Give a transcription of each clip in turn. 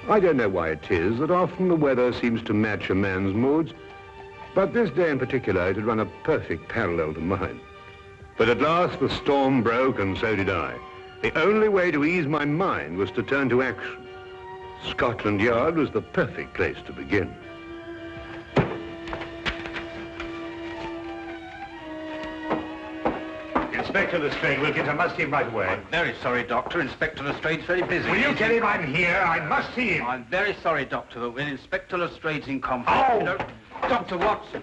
I don't know why it is that often the weather seems to match a man's moods, but this day in particular it had run a perfect parallel to mine. But at last the storm broke, and so did I. The only way to ease my mind was to turn to action. Scotland Yard was the perfect place to begin. Inspector Lestrade, Wilkins, I must see him right away. I'm very sorry, Doctor. Inspector Lestrade's very busy. Will you tell him I'm here? I must see him. I'm very sorry, Doctor, but when Inspector Lestrade's in conference... Oh! You know, Dr. Watson.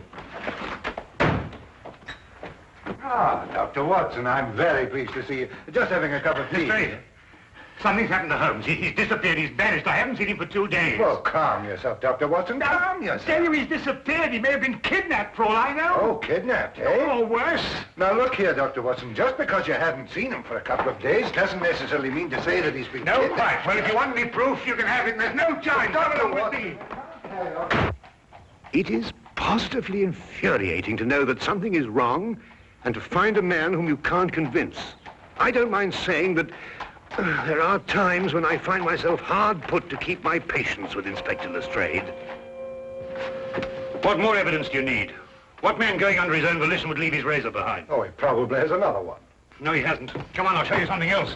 Ah, Dr. Watson, I'm very pleased to see you. Just having a cup of tea. Lestrade, something's happened to Holmes. He's disappeared. He's vanished. I haven't seen him for 2 days. Well, calm yourself, Dr. Watson. Calm yourself. Tell you he's disappeared. He may have been kidnapped, for all I know. Oh, kidnapped, eh? Or worse. Now, look here, Dr. Watson. Just because you haven't seen him for a couple of days doesn't necessarily mean to say that he's been No, kidnapped. quite. Well, if you want any proof, you can have it. There's no time. Dr. Come with me. It is positively infuriating to know that something is wrong and to find a man whom you can't convince. I don't mind saying that there are times when I find myself hard put to keep my patience with Inspector Lestrade. What more evidence do you need? What man going under his own volition would leave his razor behind? Oh, he probably has another one. No, he hasn't. Come on, I'll show you something else.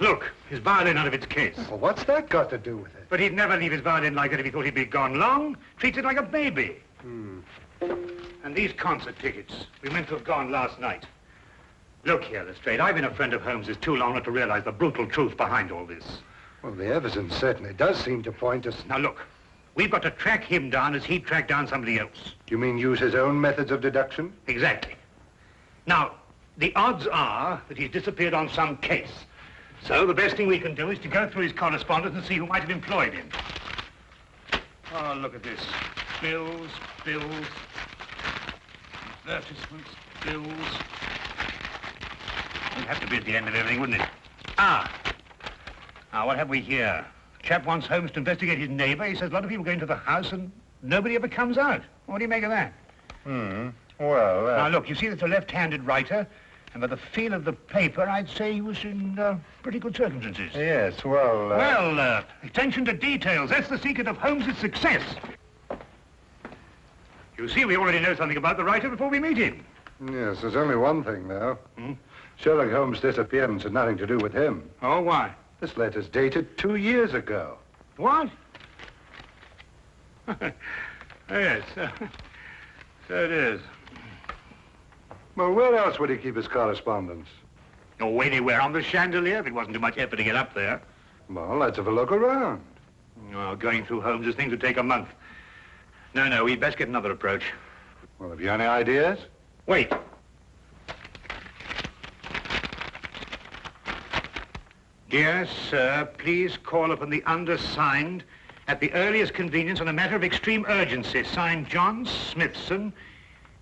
Look, his violin out of its case. Well, what's that got to do with it? But he'd never leave his violin like that if he thought he'd be gone long. Treats it like a baby. And these concert tickets, we meant to have gone last night. Look here, Lestrade, I've been a friend of Holmes's too long not to realize the brutal truth behind all this. Well, the evidence certainly does seem to point us... Now look, we've got to track him down as he tracked down somebody else. Do you mean use his own methods of deduction? Exactly. Now, the odds are that he's disappeared on some case. So the best thing we can do is to go through his correspondence and see who might have employed him. Oh, look at this. Bills, advertisements, bills. It'd have to be at the end of everything, wouldn't it? Now, what have we here? Chap wants Holmes to investigate his neighbor. He says a lot of people go into the house and nobody ever comes out. What do you make of that? Well, Now, look, you see that's a left-handed writer, and by the feel of the paper, I'd say he was in pretty good circumstances. Yes, well... Well, attention to details. That's the secret of Holmes' success. You see, we already know something about the writer before we meet him. Yes, there's only one thing, though. Sherlock Holmes' disappearance had nothing to do with him. Oh, why? This letter's dated 2 years ago. What? Yes, so it is. Well, where else would he keep his correspondence? Oh, anywhere on the chandelier, if it wasn't too much effort to get up there. Well, let's have a look around. Oh, going through Holmes' things would take a month. No, we'd best get another approach. Well, have you any ideas? Wait. Dear sir, please call upon the undersigned at the earliest convenience on a matter of extreme urgency. Signed, John Smithson,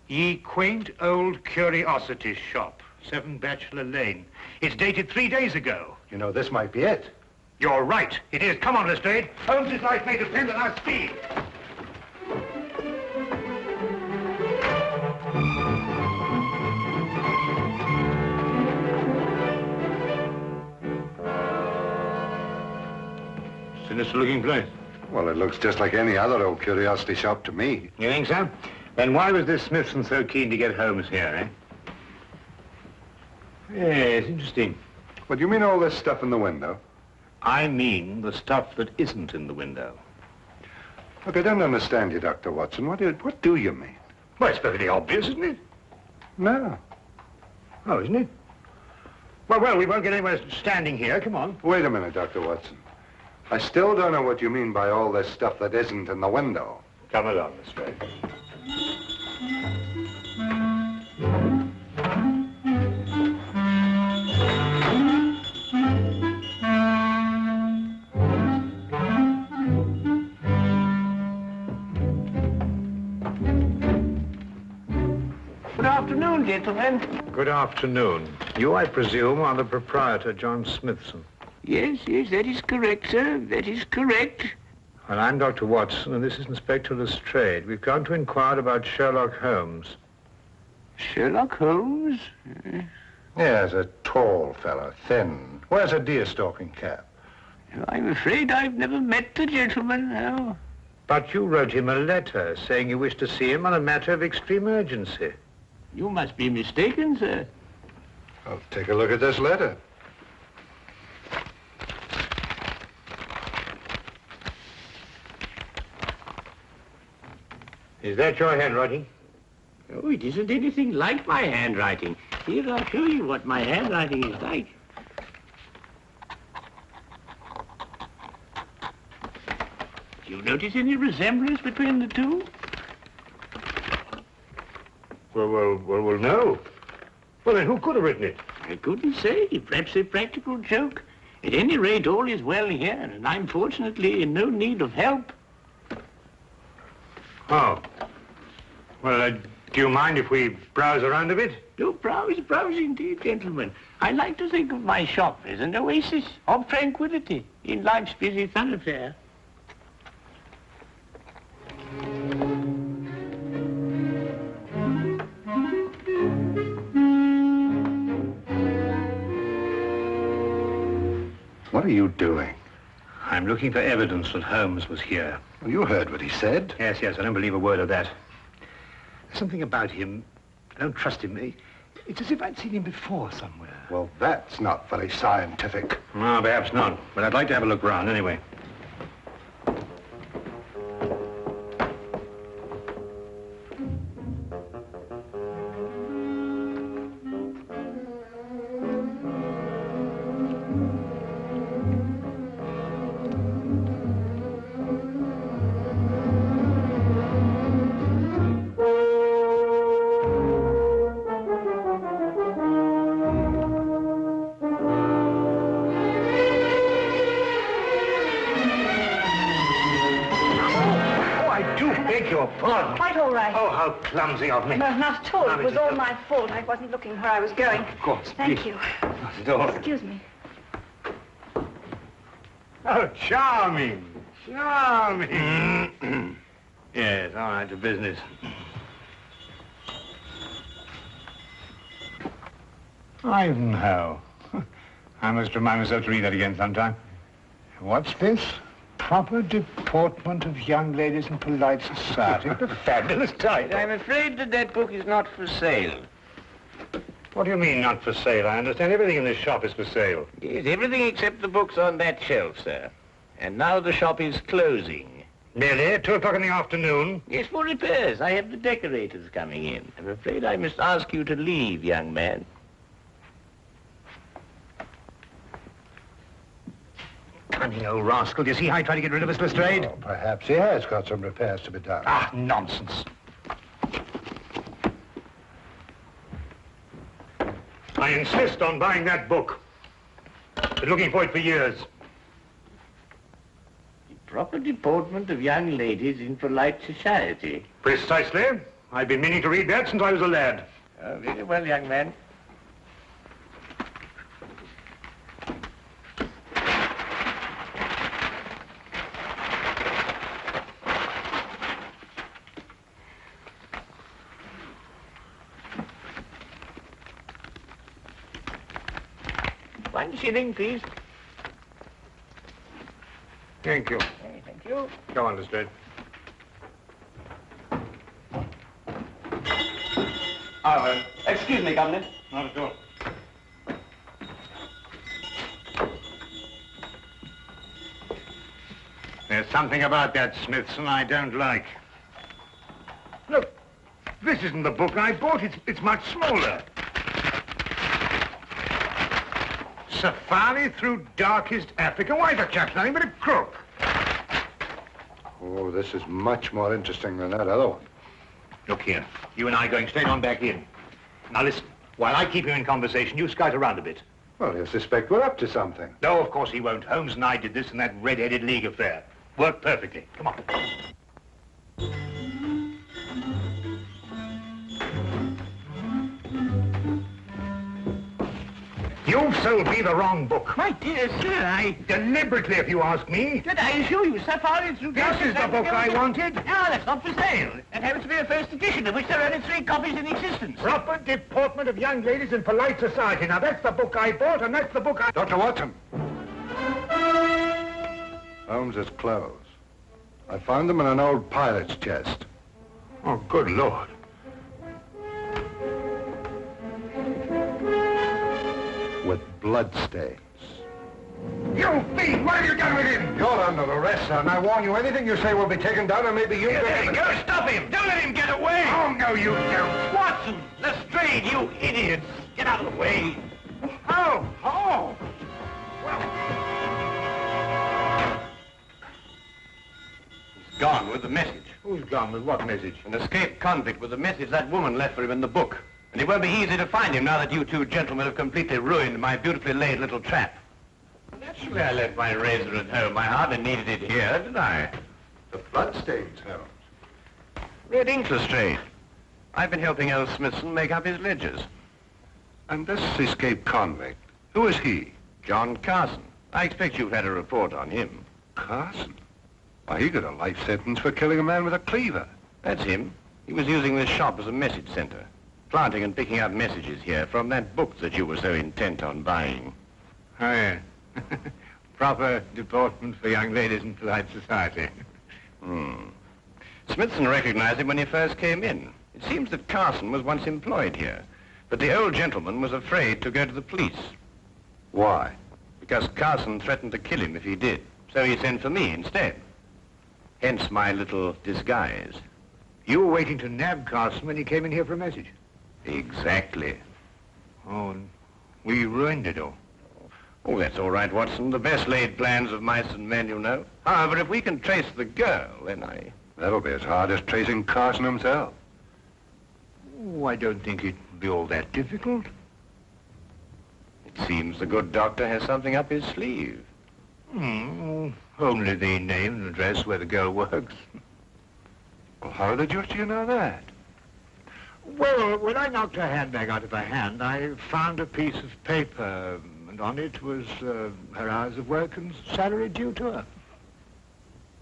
Ye Quaint Old Curiosity Shop, 7 Bachelor Lane. It's dated 3 days ago. You know, this might be it. You're right. It is. Come on, Lestrade. Holmes' life may depend on our speed. Sinister-looking place. Well, it looks just like any other old curiosity shop to me. You think so? Then why was this Smithson so keen to get Holmes here, eh? Yes, interesting. What do you mean all this stuff in the window? I mean the stuff that isn't in the window. Look, I don't understand you, Dr. Watson. What do you mean? Well, it's perfectly obvious, isn't it? No. Oh, isn't it? Well, we won't get anywhere standing here. Come on. Wait a minute, Dr. Watson. I still don't know what you mean by all this stuff that isn't in the window. Come along, Lestrade. Good afternoon, gentlemen. Good afternoon. You, I presume, are the proprietor, John Smithson. Yes, that is correct, sir. That is correct. Well, I'm Dr. Watson, and this is Inspector Lestrade. We've come to inquire about Sherlock Holmes. Sherlock Holmes? Yes, a tall fellow, thin. Wears a deer-stalking cap. I'm afraid I've never met the gentleman, no. But you wrote him a letter saying you wished to see him on a matter of extreme urgency. You must be mistaken, sir. I'll take a look at this letter. Is that your handwriting? Oh, it isn't anything like my handwriting. Here, I'll show you what my handwriting is like. Do you notice any resemblance between the two? Well, no. Well, then who could have written it? I couldn't say. Perhaps a practical joke. At any rate, all is well here, and I'm fortunately in no need of help. Oh. Well, do you mind if we browse around a bit? Do browse indeed, gentlemen. I like to think of my shop as an oasis of tranquility in life's busy thoroughfare. What are you doing? I'm looking for evidence that Holmes was here. Well, you heard what he said. Yes, I don't believe a word of that. There's something about him. I don't trust him. It's as if I'd seen him before somewhere. Well, that's not very scientific. No, perhaps not. But I'd like to have a look round anyway. Quite all right. Oh, how clumsy of me. No, not at all. No, It was Mrs. all my fault. I wasn't looking where I was going. Of course. Thank please. you. Not at all. Excuse me. Oh, charming. Charming. Yes, all right, to business. Ivanhoe. I must remind myself to read that again sometime. What's this? Proper deportment of young ladies in polite society. What a fabulous title. I'm afraid that book is not for sale. What do you mean, not for sale? I understand everything in this shop is for sale. Yes, everything except the books on that shelf, sir. And now the shop is closing. Really? 2 o'clock in the afternoon? Yes, for repairs. I have the decorators coming in. I'm afraid I must ask you to leave, young man. Cunning old rascal. Do you see how he tried to get rid of us, Lestrade? Oh, perhaps he has got some repairs to be done. Ah, nonsense. I insist on buying that book. Been looking for it for years. The proper deportment of young ladies in polite society. Precisely. I've been meaning to read that since I was a lad. Very well, young man. $1 please. Thank you. Thank you. Go on, Lestrade. Excuse me, Governor. Not at all. There's something about that Smithson I don't like. Look, this isn't the book I bought. It's much smaller. Safari through darkest Africa. Why, the chap's nothing but a crook. Oh, this is much more interesting than that other one. Look here. You and I are going straight on back in. Now listen. While I keep you in conversation, you scout around a bit. Well, he'll suspect we're up to something. No, of course he won't. Holmes and I did this in that red-headed league affair. Worked perfectly. Come on. You've sold me the wrong book. My dear sir, Deliberately, if you ask me. Did I assure you, Safari through... This is the book I wanted. No, that's not for sale. That happens to be a first edition, of which there are only 3 copies in existence. Proper deportment of young ladies in polite society. Now, that's the book I bought, and that's the book I... Dr. Watson. Holmes's clothes. I found them in an old pilot's chest. Oh, good Lord. With bloodstains. You thief! What have you done with him? You're under arrest, sir, and I warn you, anything you say will be taken down, and maybe you... Go, stop him! Don't let him get away! Oh, no, you don't. Watson! Lestrade, you idiots! Get out of the way! Oh, oh! He's gone with the message. Who's gone with what message? An escaped convict with the message that woman left for him in the book. And it won't be easy to find him now that you two gentlemen have completely ruined my beautifully laid little trap. Naturally, I left my razor at home. I hardly needed it here, did I? The bloodstains, Holmes. Red ink, Lestrade. I've been helping old Smithson make up his ledgers. And this escaped convict, who is he? John Carson. I expect you've had a report on him. Carson? Why, he got a life sentence for killing a man with a cleaver. That's him. He was using this shop as a message center, planting and picking up messages here from that book that you were so intent on buying. Oh, yeah. Proper deportment for young ladies in polite society. Smithson recognized him when he first came in. It seems that Carson was once employed here, but the old gentleman was afraid to go to the police. Why? Because Carson threatened to kill him if he did, so he sent for me instead. Hence my little disguise. You were waiting to nab Carson when he came in here for a message. Exactly. Oh, and we ruined it all. Oh, that's all right, Watson. The best laid plans of mice and men, you know. However, if we can trace the girl, then I... That'll be as hard as tracing Carson himself. Oh, I don't think it'd be all that difficult. It seems the good doctor has something up his sleeve. Only the name and address where the girl works. Well, how the deuce do you know that? Well, when I knocked her handbag out of her hand, I found a piece of paper, and on it was her hours of work and salary due to her.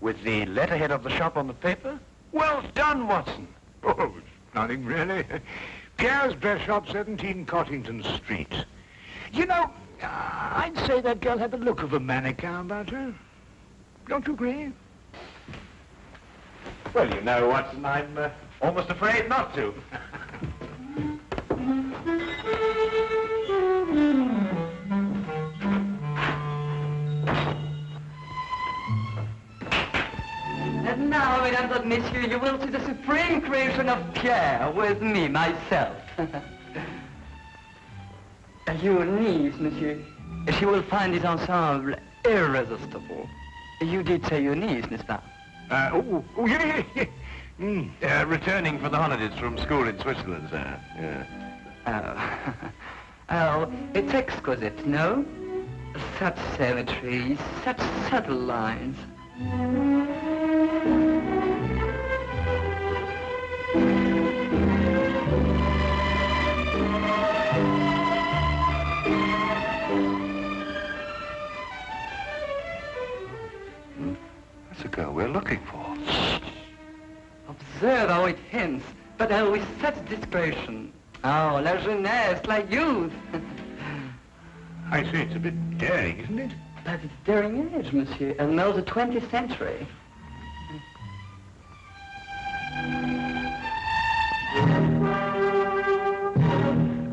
With the letterhead of the shop on the paper? Well done, Watson. Oh, it's nothing really. Pierre's Dress Shop, 17 Cottington Street. You know, I'd say that girl had the look of a mannequin about her. Don't you agree? Well, you know, Watson, I'm almost afraid not to. And now, mesdames and messieurs, you will see the supreme creation of Pierre with me, myself. Your niece, monsieur, she will find this ensemble irresistible. You did say your niece, n'est-ce pas? Yeah. Returning for the holidays from school in Switzerland, sir. Yeah. Oh, it's exquisite, no? Such symmetry, such subtle lines. That's the girl we're looking for. Observe how it hints, but with such discretion. Oh, la jeunesse, la youth. I say it's a bit daring, isn't it? But it's daring age, monsieur, and now the 20th century.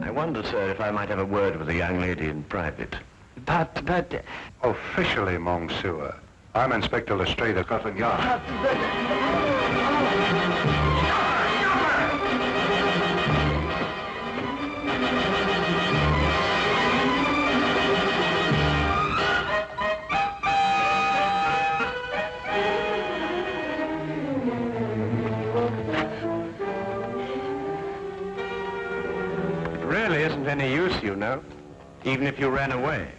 I wonder, sir, if I might have a word with the young lady in private. But... Officially, Monsieur, I'm Inspector Lestrade of Scotland Yard. It really isn't any use, you know, even if you ran away.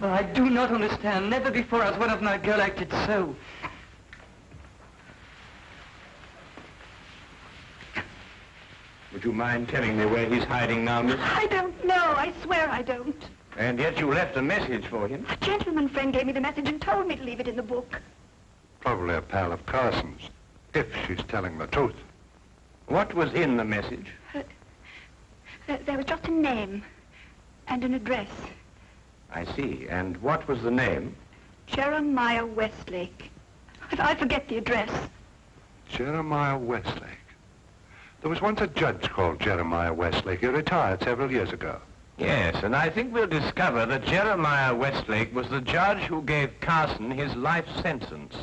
I do not understand. Never before has one of my girl acted so. Would you mind telling me where he's hiding now, miss? I don't know. I swear I don't. And yet you left a message for him. A gentleman friend gave me the message and told me to leave it in the book. Probably a pal of Carson's, if she's telling the truth. What was in the message? There was just a name and an address. I see. And what was the name? Jeremiah Westlake. I forget the address. Jeremiah Westlake. There was once a judge called Jeremiah Westlake. He retired several years ago. Yes, and I think we'll discover that Jeremiah Westlake was the judge who gave Carson his life sentence.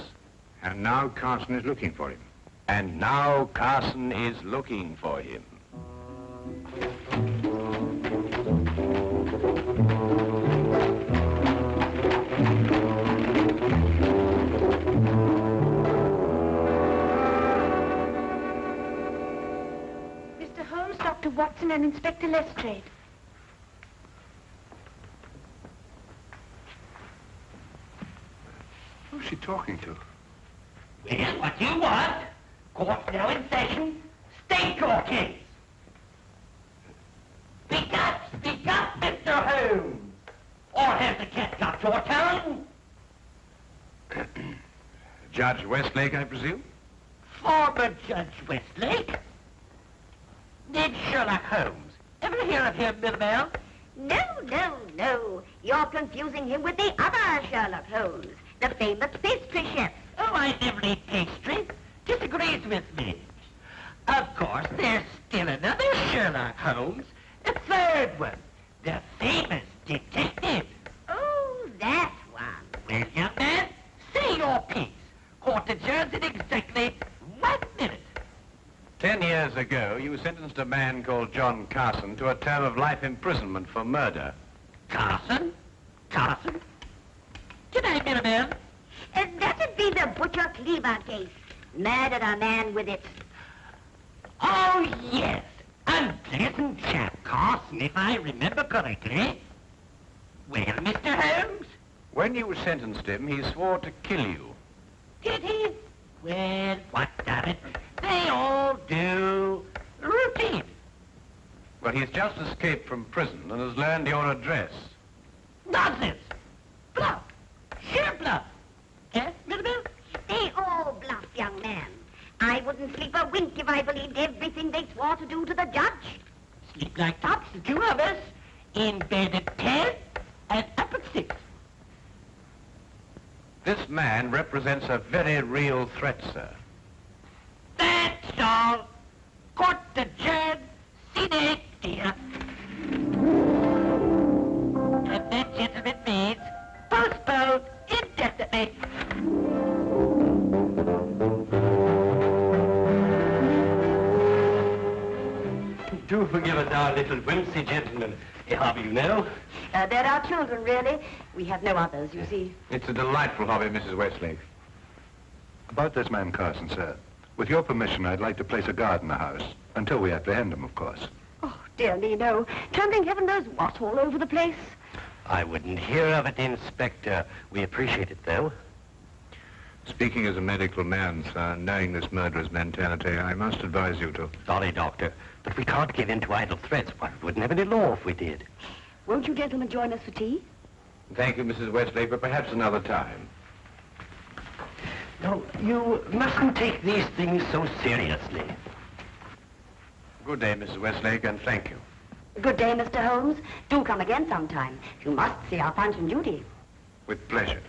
And now Carson is looking for him. And now Carson is looking for him. Mr. Holmes, Dr. Watson, and Inspector Lestrade. Who's she talking to? Well, what do you want? Court's now in session. State your case. Speak up, Mr. Holmes. Or has the cat got your tongue? Judge Westlake, I presume? Former Judge Westlake? Did Sherlock Holmes ever hear of him, Milinaire? No. You're confusing him with the other Sherlock Holmes, the famous pastry chef. Oh, I never eat pastry. Disagrees with me. Of course, there's still another Sherlock Holmes, a third one, the famous detective. Oh, that one. Well, young man, say your piece. Court adjourns in exactly 1 minute. 10 years ago, you sentenced a man called John Carson to a term of life imprisonment for murder. Carson? G'day, Milinaire. That'd be the Butcher Cleaver case. Murdered a man with it. Oh, yes. Unpleasant chap, Carson, if I remember correctly. Well, Mr. Holmes? When you sentenced him, he swore to kill you. Did he? Well, what of it? They all do. Routine. Well, he's just escaped from prison and has learned your address. Nonsense. Bluff. Sheer bluff. Eh, Milinaire? They all bluff, young man. I wouldn't sleep a wink if I believed everything they swore to do to the judge. Sleep like tops, the two of us. In bed at 10 and up at 6. This man represents a very real threat, sir. That's all. Court adjourned. Sine die. And that, gentlemen, means postponed indefinitely. Do forgive us our little whimsy, gentlemen. How do you know? They're our children, really. We have no others, you see. It's a delightful hobby, Mrs. Westlake. About this man Carson, sir. With your permission, I'd like to place a guard in the house. Until we apprehend him, of course. Oh, dear me, no. Trembling heaven knows what all over the place. I wouldn't hear of it, Inspector. We appreciate it, though. Speaking as a medical man, sir, knowing this murderer's mentality, I must advise you to... Sorry, Doctor, but we can't give in to idle threats. Why, we wouldn't have any law if we did. Won't you gentlemen join us for tea? Thank you, Mrs. Westlake, but perhaps another time. No, you mustn't take these things so seriously. Good day, Mrs. Westlake, and thank you. Good day, Mr. Holmes. Do come again sometime. You must see our Punch and Judy. With pleasure.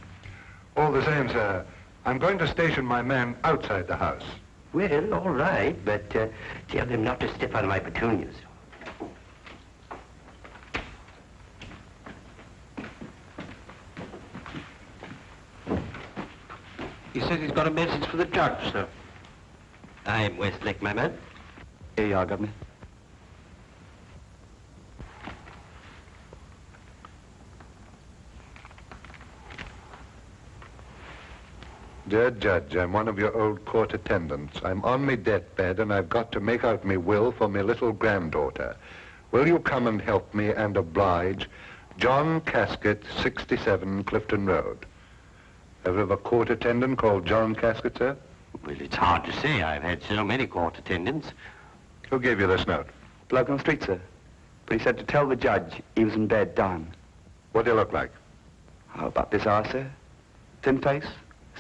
All the same, sir, I'm going to station my men outside the house. Well, all right, but tell them not to step on my petunias. He says he's got a message for the judge, sir. I'm Westlake, my man. Here you are, Governor. Dear Judge, I'm one of your old court attendants. I'm on me deathbed and I've got to make out me will for me little granddaughter. Will you come and help me and oblige? John Casket, 67 Clifton Road. Ever have a court attendant called John Casket, sir? Well, it's hard to say. I've had so many court attendants. Who gave you this note? Bloke on the street, sir. But he said to tell the judge he was in bed dying. What do you look like? How about this eye, sir? Thin face,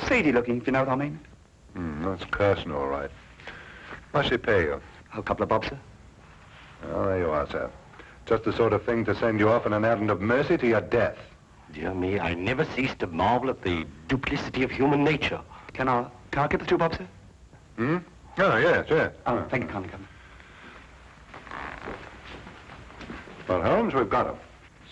seedy looking, if you know what I mean. That's Carson, all right. What's she pay you? A couple of bob, sir. Oh, there you are, sir. Just the sort of thing to send you off on an errand of mercy to your death. Dear me, I never cease to marvel at the duplicity of human nature. Can I get the 2 bob, sir? Oh, yes, yes. Oh, thank you, kindly, come. Well, Holmes, we've got him.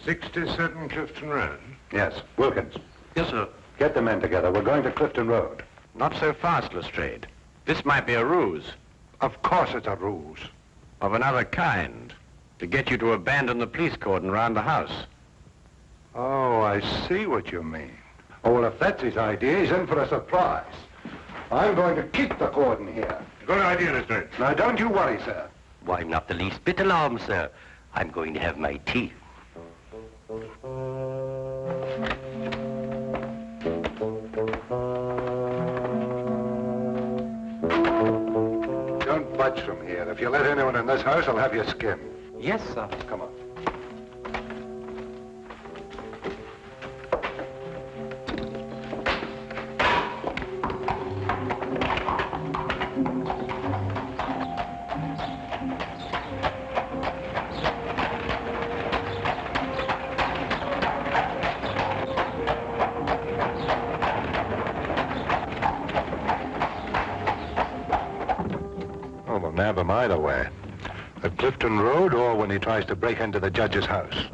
67 Clifton Road. Yes, Wilkins. Yes, sir. Get the men together. We're going to Clifton Road. Not so fast, Lestrade. This might be a ruse. Of course it's a ruse. Of another kind. To get you to abandon the police cordon round the house. Oh, I see what you mean. Oh, well, if that's his idea, he's in for a surprise. I'm going to keep the cordon here. Good idea, Lestrade. Now, don't you worry, sir. Why, not the least bit alarmed, sir. I'm going to have my tea. Don't budge from here. If you let anyone in this house, I'll have you skinned. Yes, sir. Come on. Oh, well, nab him either way. At Clifton Road or when he tries to break into the judge's house.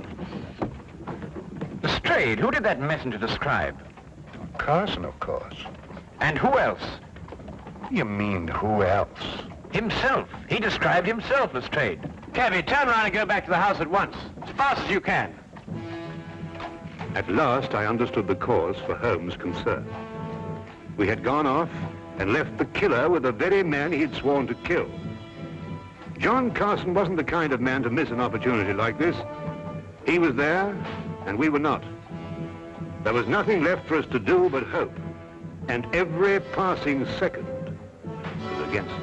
Lestrade, who did that messenger describe? Carson, of course. And who else? You mean who else? Himself. He described himself, Lestrade. Cabby, turn around and go back to the house at once. As fast as you can. At last, I understood the cause for Holmes' concern. We had gone off and left the killer with the very man he'd sworn to kill. John Carson wasn't the kind of man to miss an opportunity like this. He was there, and we were not. There was nothing left for us to do but hope, and every passing second was against us.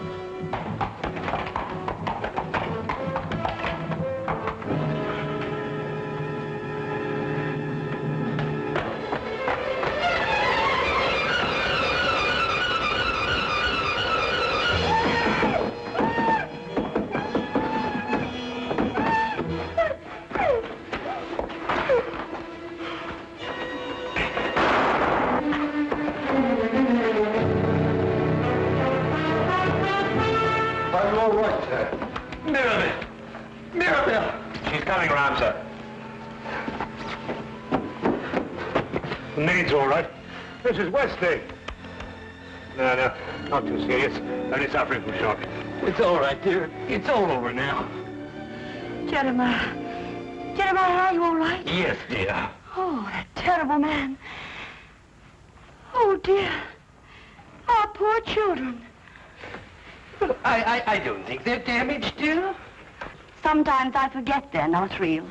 This is Wesley. No, not too serious. Only suffering from shock. It's all right, dear. It's all over now. Jeremiah, are you all right? Yes, dear. Oh, that terrible man. Oh, dear. Our poor children. But I don't think they're damaged, dear. Sometimes I forget they're not real.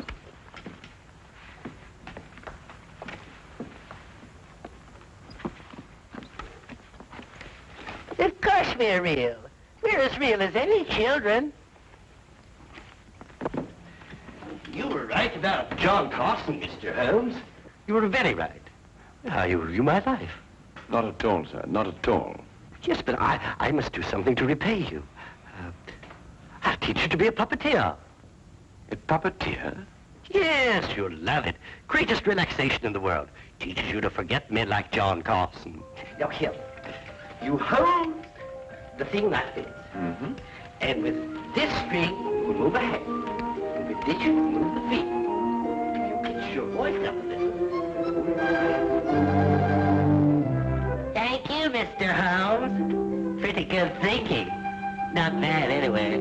Of course we're real. We're as real as any children. You were right about John Carson, Mr. Holmes. You were very right. How you ruined my life. Not at all, sir. Not at all. Yes, but I must do something to repay you. I'll teach you to be a puppeteer. A puppeteer? Yes, you'll love it. Greatest relaxation in the world. Teaches you to forget men like John Carson. Now, here. You hold the thing like this. Mm-hmm. And with this string, you move a hand. And with this, you move the feet. If you pitch your voice up a little. Thank you, Mr. Holmes. Pretty good thinking. Not bad, anyway.